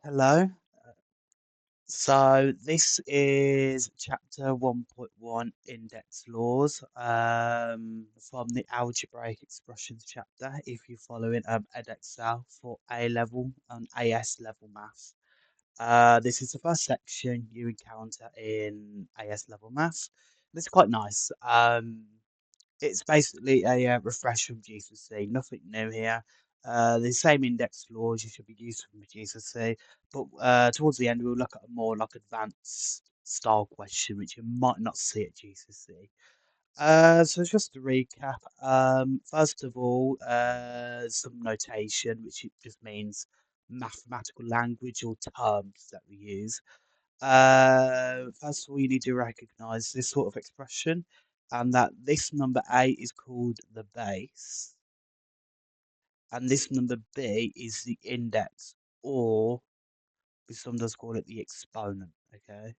Hello. So this is chapter 1.1 index laws from the algebraic expressions chapter if you're following Edexcel for A level and AS level maths. This is the first section you encounter in AS level maths. It's quite nice. It's basically a refresh from GCSE, nothing new here. The same index laws you should be used from GCSE, but towards the end we'll look at a more like advanced style question which you might not see at GCSE. So just to recap, first of all, some notation, which it just means mathematical language or terms that we use. First of all, you need to recognize this sort of expression and that this number A is called the base and this number B is the index, or we sometimes call it the exponent, okay?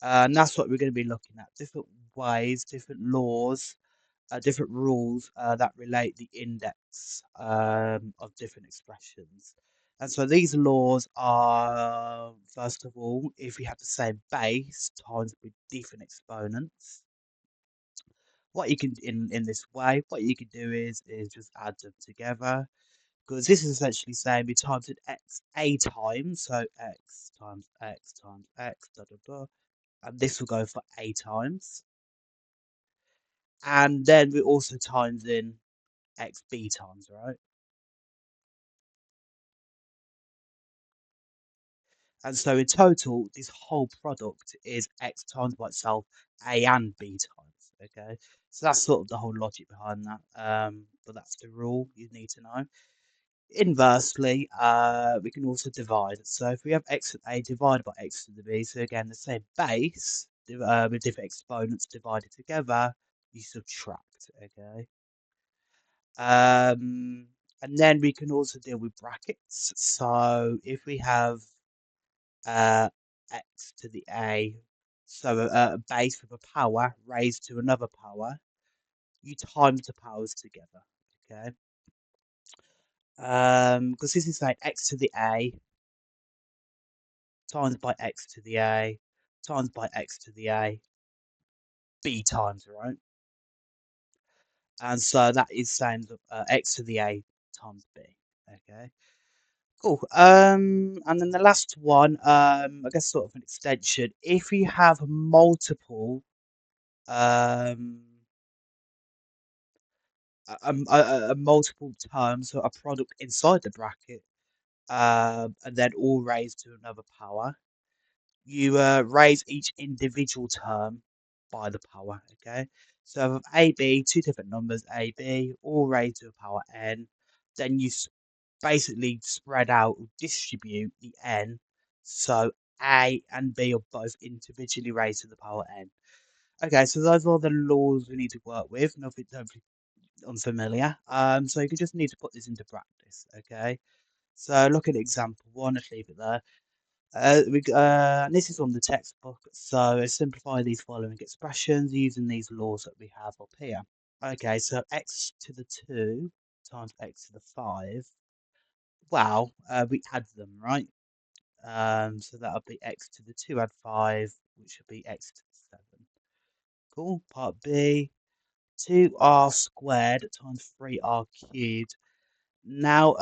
And that's what we're going to be looking at, different ways, different laws, different rules that relate the index of different expressions. And so these laws are, first of all, if we have the same base times with different exponents, what you can in this way, what you can do is just add them together because this is essentially saying we times it x a times, so x times x times x, da da da, and this will go for a times, and then we also times in xb times, right? And so in total, this whole product is x times by itself, a and b times. Okay, so that's sort of the whole logic behind that. But that's the rule you need to know. Inversely, we can also divide. So if we have x to the a divided by x to the b, so again the same base with different exponents divided together, you subtract. Okay. Um, and then we can also deal with brackets. So if we have uh, x to the a. So a base with a power raised to another power. You times the powers together. Okay. Because this is like x to the a times by x to the a times by x to the a b times, right? And so that is saying x to the a times b. Okay. Cool. And then the last one, I guess sort of an extension. If you have multiple um a multiple term, so a product inside the bracket, and then all raised to another power. You raise each individual term by the power, okay? So of a, b, two different numbers, a, b, all raised to the power n, then you basically spread out or distribute the n, so a and b are both individually raised to the power n. Okay, so those are the laws we need to work with. Nothing unfamiliar. So you just need to put this into practice, okay? So look at example one, let's leave it there. And this is on the textbook, so simplify these following expressions using these laws that we have up here. Okay, so x to the 2 times x to the 5. Wow, we add them, right? So that'll be x to the 2 add 5, which would be x to the 7. Cool. Part B, 2r squared times 3r cubed. Now,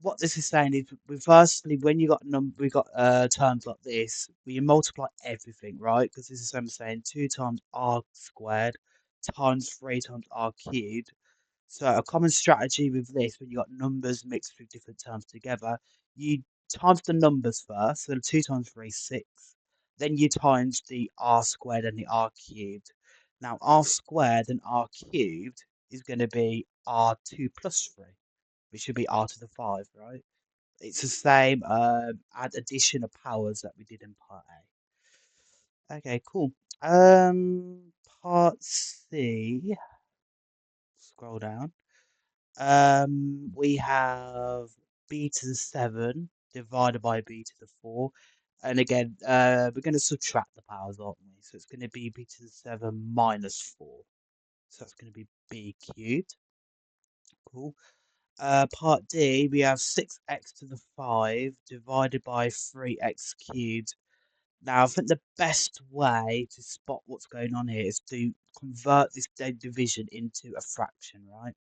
what this is saying is, firstly, when you got we got terms like this, we multiply everything, right? Because this is same as saying 2 times r squared times 3 times r cubed. So a common strategy with this, when you got numbers mixed with different terms together, you times the numbers first. So 2 times 3 is 6. Then you times the r squared and the r cubed. Now r squared and r cubed is going to be r2 plus 3, which should be r to the 5, right? It's the same add addition of powers that we did in part A. Okay, cool. Part C, scroll down. We have b to the 7 divided by b to the 4. And again, we're going to subtract the powers, aren't we? So it's going to be b to the 7 minus 4. So that's going to be b cubed. Cool. Part D, we have 6x to the 5 divided by 3x cubed. Now, I think the best way to spot what's going on here is to convert this division into a fraction, right?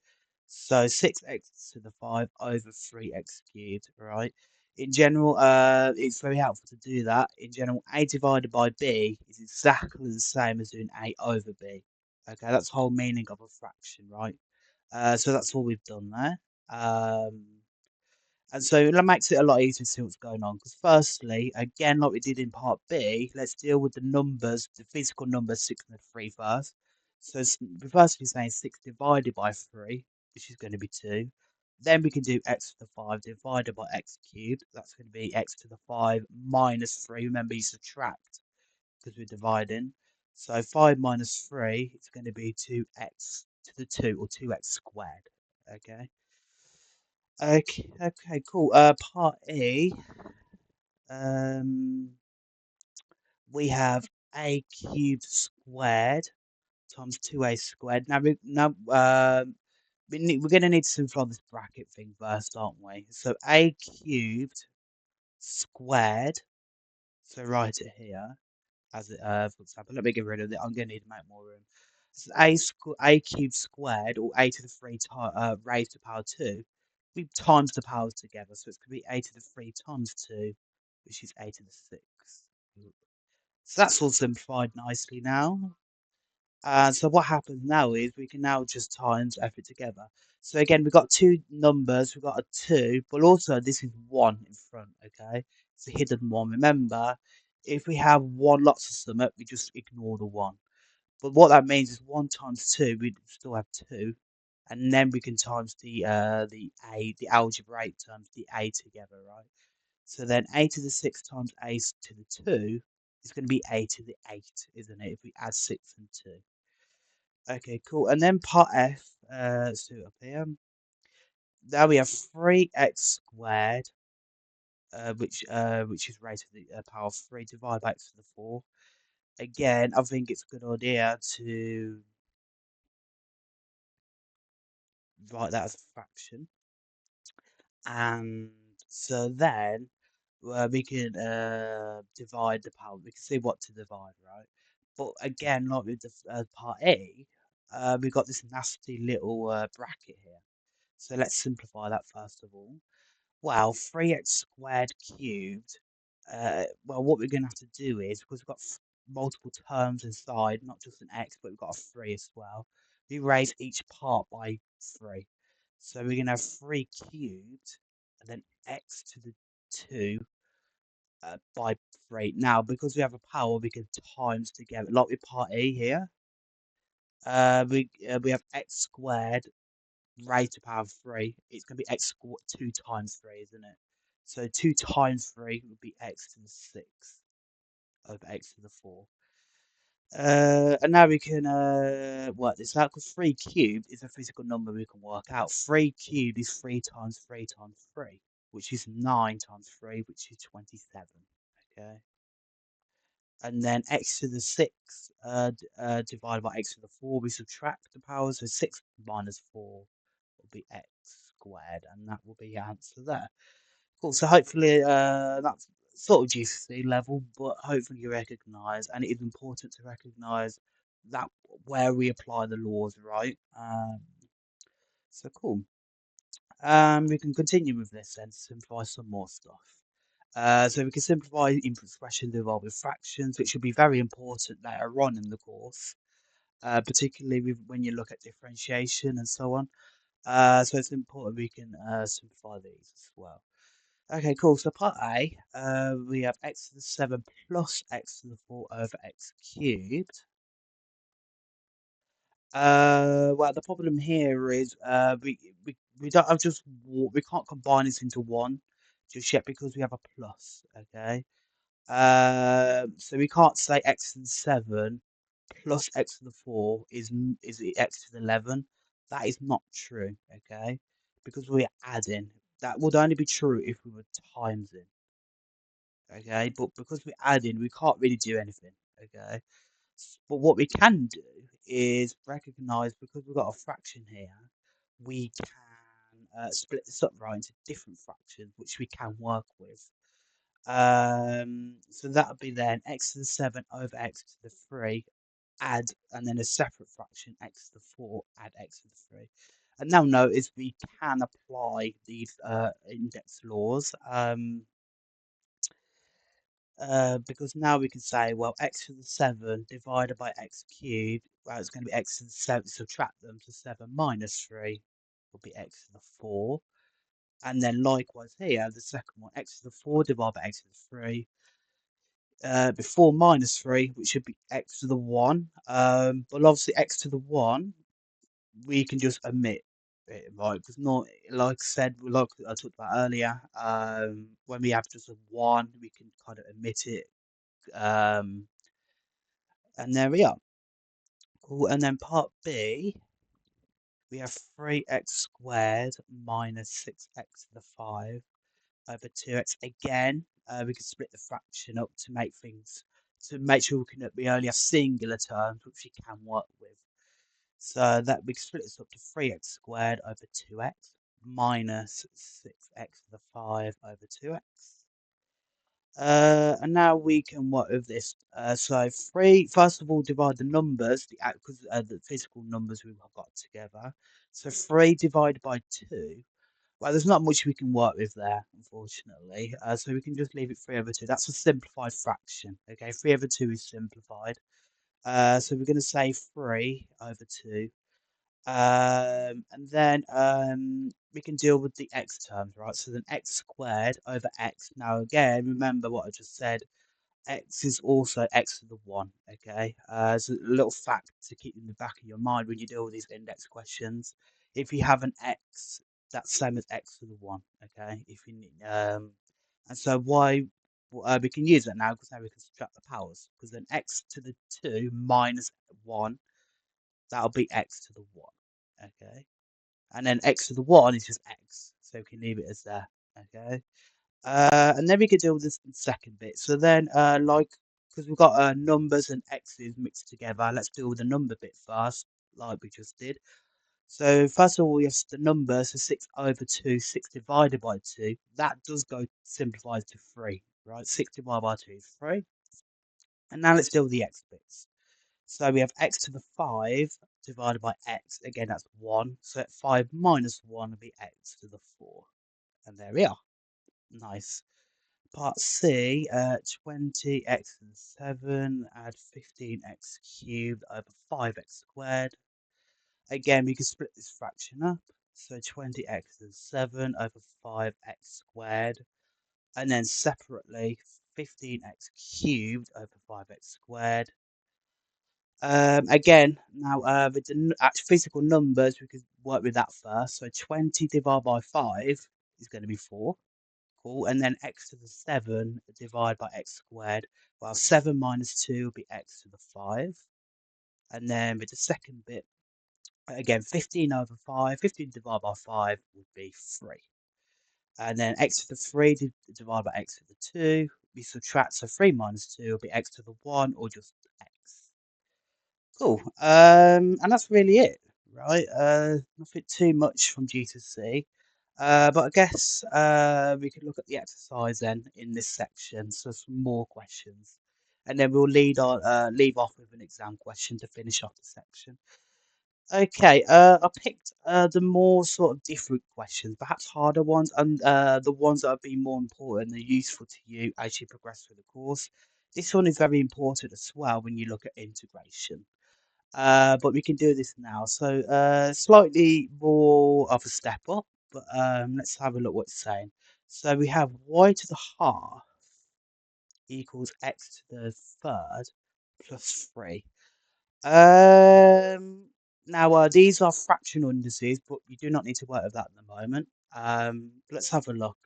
So 6x to the 5 over 3x cubed, right? In general, it's very helpful to do that. In general, a divided by b is exactly the same as doing a over b. Okay, that's the whole meaning of a fraction, right? So that's all we've done there. Um, and so that makes it a lot easier to see what's going on. Because firstly, again, like we did in part B, let's deal with the numbers, the physical numbers 6 and 3 first. So we're firstly saying 6 divided by 3, which is going to be 2. Then we can do x to the 5 divided by x cubed. That's going to be x to the 5 minus 3. Remember, you subtract because we're dividing. So 5 minus 3 is going to be 2x to the 2, or 2x squared. Okay. Okay, cool. Part E, um, we have a cubed squared times 2a squared. We're going to need to simplify this bracket thing first, aren't we? So a cubed squared, so write it here, as it, for example, let me get rid of it. I'm going to need to make more room. So a cubed squared, or a to the 3 raised to the power 2. We times the powers together, so it's going to be a to the 3 times 2, which is a to the 6. So that's all simplified nicely now. So what happens now is we can now just times everything together. So again, we've got two numbers. We've got a 2, but also this is 1 in front, okay? It's a hidden 1. Remember, if we have 1 lots of something, we just ignore the 1. But what that means is 1 times 2, we still have 2. And then we can times the algebraic terms, the a together, right? So then a to the 6 times a to the 2 is going to be a to the 8, isn't it? If we add 6 and 2. Okay, cool. And then part F, let's do it up here. Now we have 3x squared, which is raised to the power of 3 divided by x to the 4. Again, I think it's a good idea to write that as a fraction. And so then we can divide the power. We can see what to divide, right? But again, like with the part A, we've got this nasty little bracket here. So let's simplify that first of all. Well, 3x squared cubed. Well, what we're going to have to do is, because we've got multiple terms inside, not just an x, but we've got a 3 as well, we raise each part by 3. So we're going to have 3 cubed, and then x to the 2 by 3. Now, because we have a power, we can times together, like with part E here. We have x squared raised to the power of 3. It's going to be x squared 2 times 3, isn't it? So 2 times 3 would be x to the 6 over x to the 4. And now we can work this out, because 3 cubed is a physical number we can work out. 3 cubed is 3 times 3 times 3, which is 9 times 3, which is 27. Okay. And then x to the 6 divided by x to the 4, we subtract the powers, so 6 minus 4 will be x squared, and that will be your answer there. Cool, so hopefully that's sort of GCSE level, but hopefully you recognise, and it is important to recognise that where we apply the laws, right? So cool. We can continue with this then to simplify some more stuff. So we can simplify input expressions involving fractions, which will be very important later on in the course, particularly when you look at differentiation and so on. So it's important we can simplify these as well. Okay, cool. So part A, we have x to the 7 plus x to the 4 over x cubed. Well, the problem here is we don't have we can't combine this into one just yet because we have a plus. Okay. So we can't say x to the 7 plus x to the 4 is x to the 11. That is not true. Okay, because we're adding. That would only be true if we were timesing. Okay, but because we're adding, we can't really do anything. Okay, but what we can do is recognize, because we've got a fraction here, we can split this up right into different fractions, which we can work with. So that would be then x to the 7 over x to the 3, add, and then a separate fraction, x to the 4, add x to the 3. And now notice we can apply these index laws. Because now we can say, well, x to the 7 divided by x cubed, well, it's going to be x to the 7, subtract them, so 7 minus 3 will be x to the 4. And then likewise here, the second one, x to the 4 divided by x to the 3, before minus 3, which should be x to the 1. But obviously x to the 1, we can just omit it, right? Because not, like I said, like I talked about earlier, when we have just a 1, we can kind of omit it. Um, and there we are. Cool. And then part B, we have 3x squared minus 6x to the 5 over 2x. Again, we can split the fraction up to make things, to make sure we only have singular terms, which we can work with. So that we can split this up to 3x squared over 2x minus 6x to the 5 over 2x. And now we can work with this. So 3, first of all, divide the numbers, because the physical numbers we've got together. So 3 divided by 2. Well, there's not much we can work with there, unfortunately. So we can just leave it 3 over 2. That's a simplified fraction. Okay, 3 over 2 is simplified. So we're going to say 3 over 2. And then we can deal with the x terms, right? So then x squared over x. Now again, remember what I just said. X is also x to the 1, okay? So a little fact to keep in the back of your mind when you deal with these index questions. If you have an x, that's same as x to the 1, okay? If you need, and so why we can use that now because now we can subtract the powers. Because then x to the 2 minus 1, that'll be x to the 1, okay? And then x to the 1 is just x, so we can leave it as there, okay? And then we can deal with this second bit. So then, like, because we've got numbers and x's mixed together, let's deal with the number bit first, like we just did. So first of all, we have the number, so 6 over 2, 6 divided by 2. That does go simplifies to 3, right? 6 divided by 2 is 3. And now let's deal with the x bits. So we have x to the 5 divided by x. Again, that's 1. So 5 minus 1 will be x to the 4. And there we are. Nice. Part C, 20x and 7, add 15x cubed over 5x squared. Again, we can split this fraction up. So 20x and 7 over 5x squared. And then separately, 15x cubed over 5x squared. Again, now with the physical numbers, we could work with that first. So 20 divided by 5 is going to be 4. Cool. And then x to the 7 divided by x squared. Well, 7 minus 2 will be x to the 5. And then with the second bit, again, 15 over 5. 15 divided by 5 would be 3. And then x to the 3 divided by x to the 2. We subtract, so 3 minus 2 will be x to the 1 or just x. Cool. And that's really it, right? Nothing too much from G to C. But I guess we could look at the exercise then in this section, so some more questions, and then we'll leave off with an exam question to finish off the section. Okay, I picked the more sort of different questions, perhaps harder ones, and the ones that have been more important and useful to you as you progress through the course. This one is very important as well when you look at integration. But we can do this now. So slightly more of a step up, but let's have a look what it's saying. So we have y to the half equals x to the third plus 3. Um, Now these are fractional indices, but you do not need to worry about that at the moment. Let's have a look.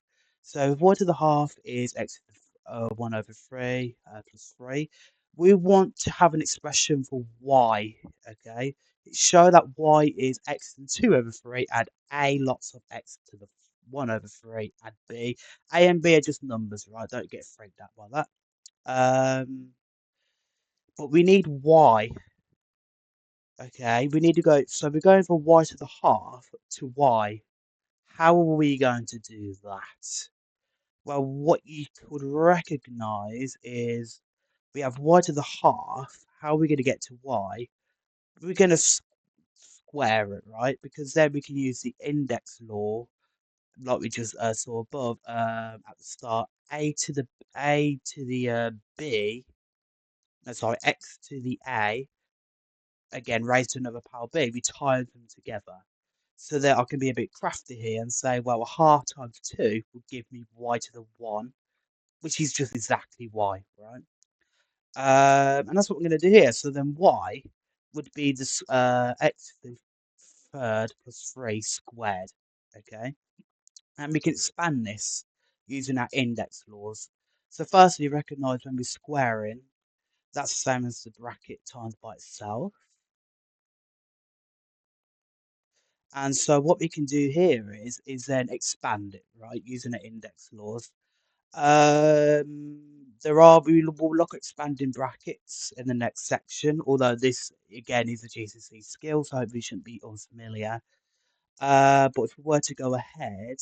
So y to the half is x to the 1 over 3 plus 3. We want to have an expression for y, okay? Show that y is x to the 2 over 3, add a lots of x to the 1 over 3, add b. A and b are just numbers, right? Don't get freaked out by that. But we need y. Okay, we need to go, so we're going from y to the half to y. How are we going to do that? Well, what you could recognize is we have y to the half. How are we going to get to y? We're going to square it, right? Because then we can use the index law, like we just saw above at the start. A to the b, no, sorry, x to the a, again raised to another power b. We times them together. So that I can be a bit crafty here and say, well, a half times 2 would give me y to the 1, which is just exactly y, right? And that's what we're going to do here. So then y would be this x to the third plus 3 squared, okay? And we can expand this using our index laws. So firstly, recognize when we're squaring, that's the same as the bracket times by itself. And so what we can do here is then expand it, right, using our index laws. We will look at expanding brackets in the next section, although this again is a GCSE skill, so hopefully shouldn't be unfamiliar. But if we were to go ahead,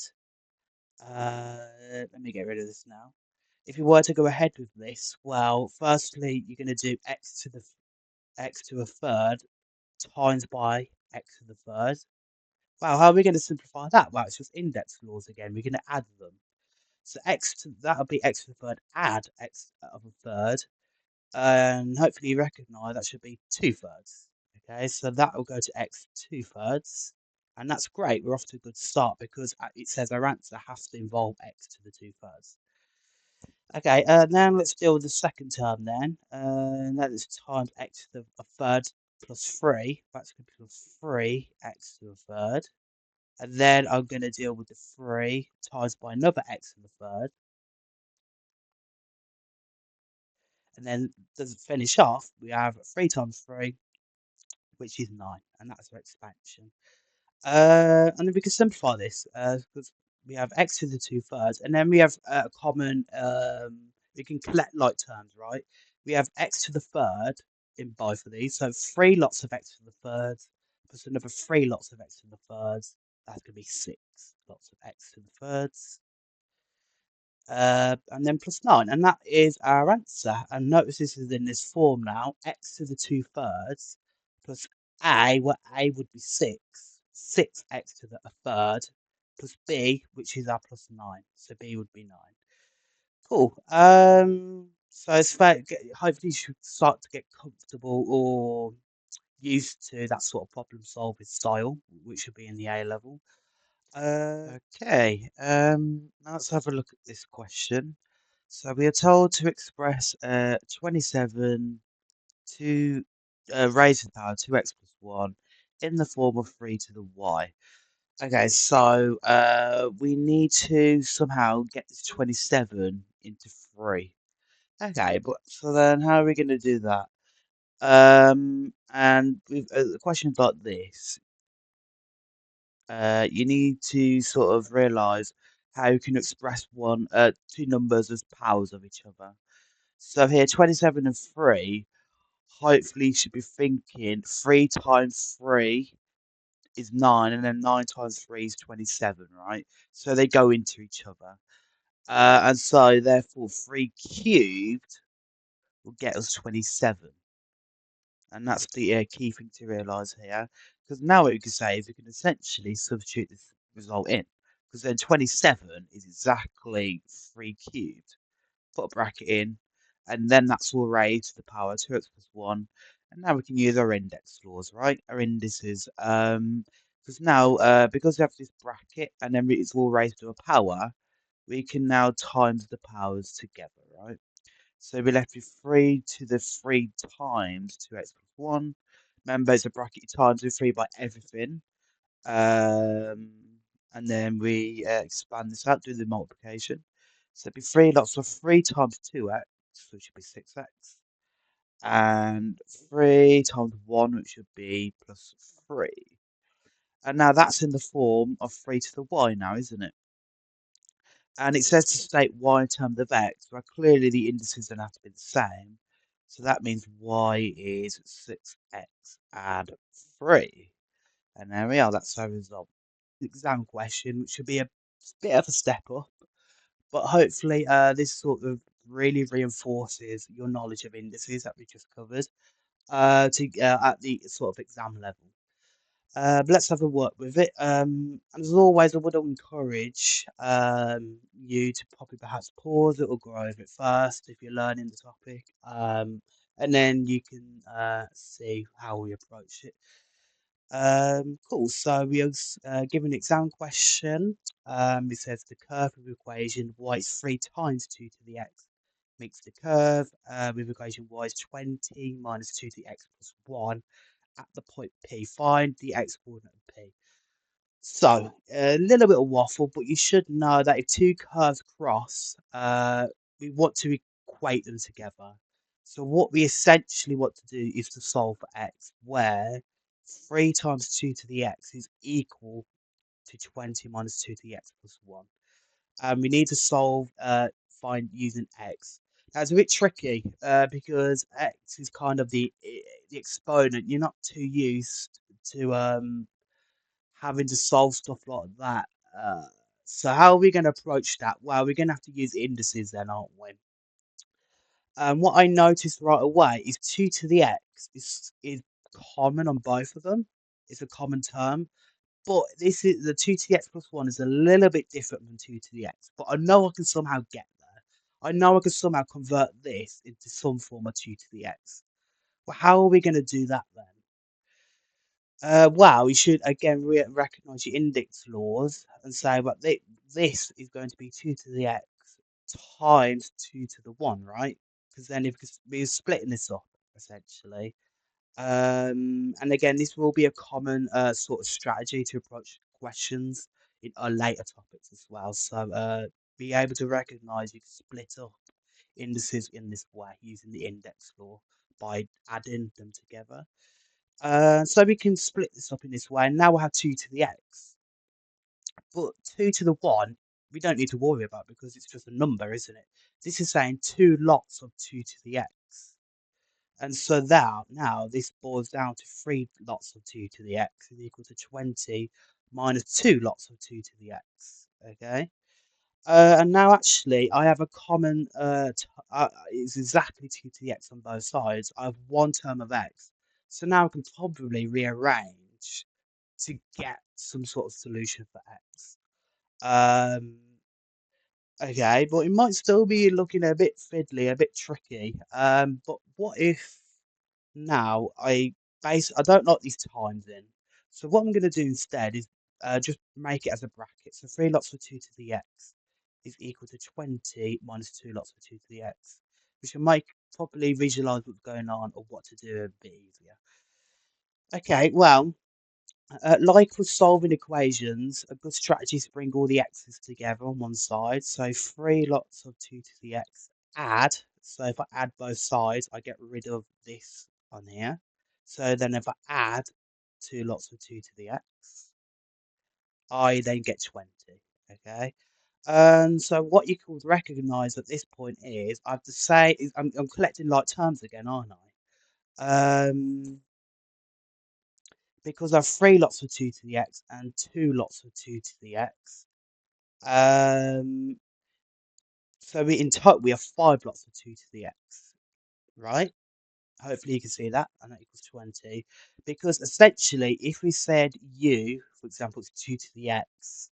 let me get rid of this now. If you were to go ahead with this, well, firstly, you're going to do x to a third times by x to the third. Wow, how are we going to simplify that? Well, it's just index laws again. We're going to add them. So that'll be x to the third, add x of a third, and hopefully you recognise that should be 2/3. Okay, so that will go to x 2/3, and that's great. We're off to a good start because it says our answer has to involve x to the 2/3. Okay, now let's deal with the second term then. That is times x to the third plus 3. That's going to be plus 3x to the third. And then I'm going to deal with the 3 times by another x to the third. And then to finish off, we have 3 times 3, which is 9. And that's our expansion. And then we can simplify this because we have x to the 2/3. And then we have a common, we can collect like terms, right? We have x to the third in both of these. So 3 lots of x to the third plus another 3 lots of x to the thirds. That's going to be 6 lots of x to the thirds. And then plus 9, and that is our answer. And notice this is in this form now, x to the 2/3 plus a, where a would be 6, 6x to the a third, plus b, which is our plus 9, so b would be 9. Cool. So it's fair, hopefully you should start to get comfortable or used to that sort of problem solving style, which should be in the A level. Okay, now let's have a look at this question. So we are told to express 27 to raised to the power 2x plus 1 in the form of 3 to the y. Okay, so we need to somehow get this 27 into 3. Okay, but so then how are we going to do that? And with questions like this, you need to sort of realise how you can express two numbers as powers of each other. So here, 27 and 3, hopefully you should be thinking 3 times 3 is 9, and then 9 times 3 is 27, right? So they go into each other. And so therefore 3 cubed will get us 27. And that's the key thing to realise here. Because now what we can say is we can essentially substitute this result in. Because then 27 is exactly 3 cubed. Put a bracket in, and then that's all raised to the power 2x plus 1. And now we can use our index laws, right? Our indices. Because now, because we have this bracket, and then it's all raised to a power, we can now times the powers together, right? So we're left with 3 to the 3 times 2x plus 1. Remember, it's a bracket times with 3 by everything. Um, and then we expand this out, do the multiplication. So it'd be 3 lots of 3 times 2x, which should be 6x. And 3 times 1, which should be plus 3. And now that's in the form of 3 to the y now, isn't it? And it says to state y in terms of x, well, clearly the indices don't have to be the same. So that means y is 6x add 3. And there we are, that's our result. exam question, which should be a bit of a step up, but hopefully this sort of really reinforces your knowledge of indices that we just covered at the sort of exam level. But let's have a work with it. And as always, I would encourage you to probably perhaps pause it or go over it first if you're learning the topic, and then you can see how we approach it. Cool. So we are given an exam question. It says the curve of equation y is 3 times 2 to the x makes the curve with equation y is 20 minus 2 to the x plus 1 at the point P. Find the x coordinate of P. So a little bit of waffle, but you should know that if two curves cross, we want to equate them together. So what we essentially want to do is to solve for x, where 3 times 2 to the x is equal to 20 minus 2 to the x plus 1. We need to find using x. Now it's a bit tricky because x is kind of the exponent. You're not too used to having to solve stuff like that. Uh, so how are we going to approach that? Well, we're going to have to use indices then, aren't we? What I noticed right away is 2 to the x is common on both of them. It's a common term. But this is the 2 to the x plus 1 is a little bit different from 2 to the x. But I know I can somehow get there. I know I can somehow convert this into some form of 2 to the x. Well, how are we going to do that then? Well, we should again recognize your index laws and say, well, this is going to be 2 to the x times 2 to the 1, right? Because then if we're splitting this up essentially. And again, this will be a common sort of strategy to approach questions in our later topics as well. So be able to recognize you can split up indices in this way using the index law by adding them together. So we can split this up in this way, and now we'll have 2 to the x. But 2 to the 1, we don't need to worry about because it's just a number, isn't it? This is saying 2 lots of 2 to the x. And so now this boils down to 3 lots of 2 to the x is equal to 20 minus 2 lots of 2 to the x. Okay. And now actually I have a common, it's exactly 2 to the x on both sides. I have one term of x. So now I can probably rearrange to get some sort of solution for x. Um, okay, but it might still be looking a bit fiddly, a bit tricky. But what if now I don't like these times in. So what I'm going to do instead is just make it as a bracket. So 3 lots of 2 to the x is equal to 20 minus 2 lots of 2 to the x, which will make properly visualize what's going on or what to do a bit easier. Okay, well, like with solving equations, a good strategy is to bring all the x's together on one side. So 3 lots of 2 to the x add. So if I add both sides, I get rid of this on here. So then if I add 2 lots of 2 to the x, I then get 20. Okay. And so what you could recognize at this point is I have to say is I'm collecting like terms again, aren't I? Because I have 3 lots of 2 to the x and 2 lots of 2 to the x. Um, so in total we have 5 lots of 2 to the x, right? Hopefully you can see that, and that equals 20. Because essentially, if we said u, for example, it's 2 to the x,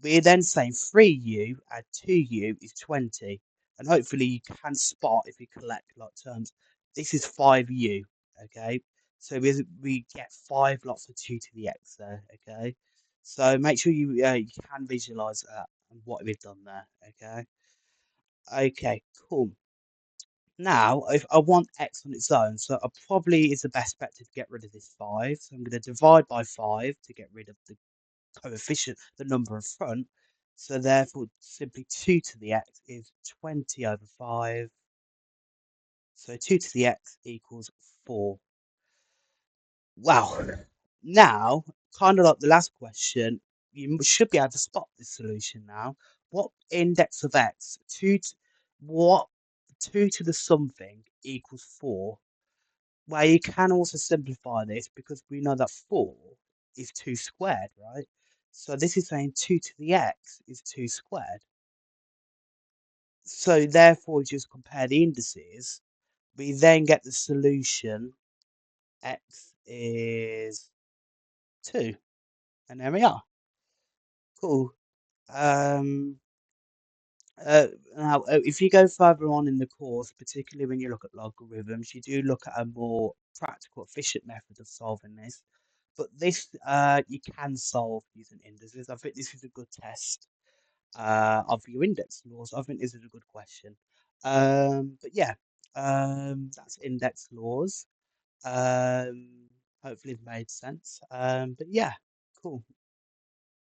we're then saying 3u add 2u is 20. And hopefully you can spot if you collect like terms. This is 5u, okay? So we get 5 lots of 2 to the x there, okay? So make sure you can visualize that and what we've done there, okay? Okay, cool. Now, if I want x on its own, so probably is the best bet to get rid of this 5. So I'm going to divide by 5 to get rid of the coefficient, the number in front. So therefore, simply 2 to the x is 20 over 5. So 2 to the x equals 4. Wow. Now, kind of like the last question, you should be able to spot this solution now. What index of x, what 2 to the something equals 4? Well, you can also simplify this because we know that 4 is 2 squared, right? So this is saying 2 to the x is 2 squared. So therefore, just compare the indices. We then get the solution. X is 2. And there we are. Cool. Um, now, if you go further on in the course, particularly when you look at logarithms, you do look at a more practical, efficient method of solving this. But this, you can solve using indices. I think this is a good test of your index laws. I think this is a good question. But yeah, that's index laws. Hopefully it made sense. But yeah, cool.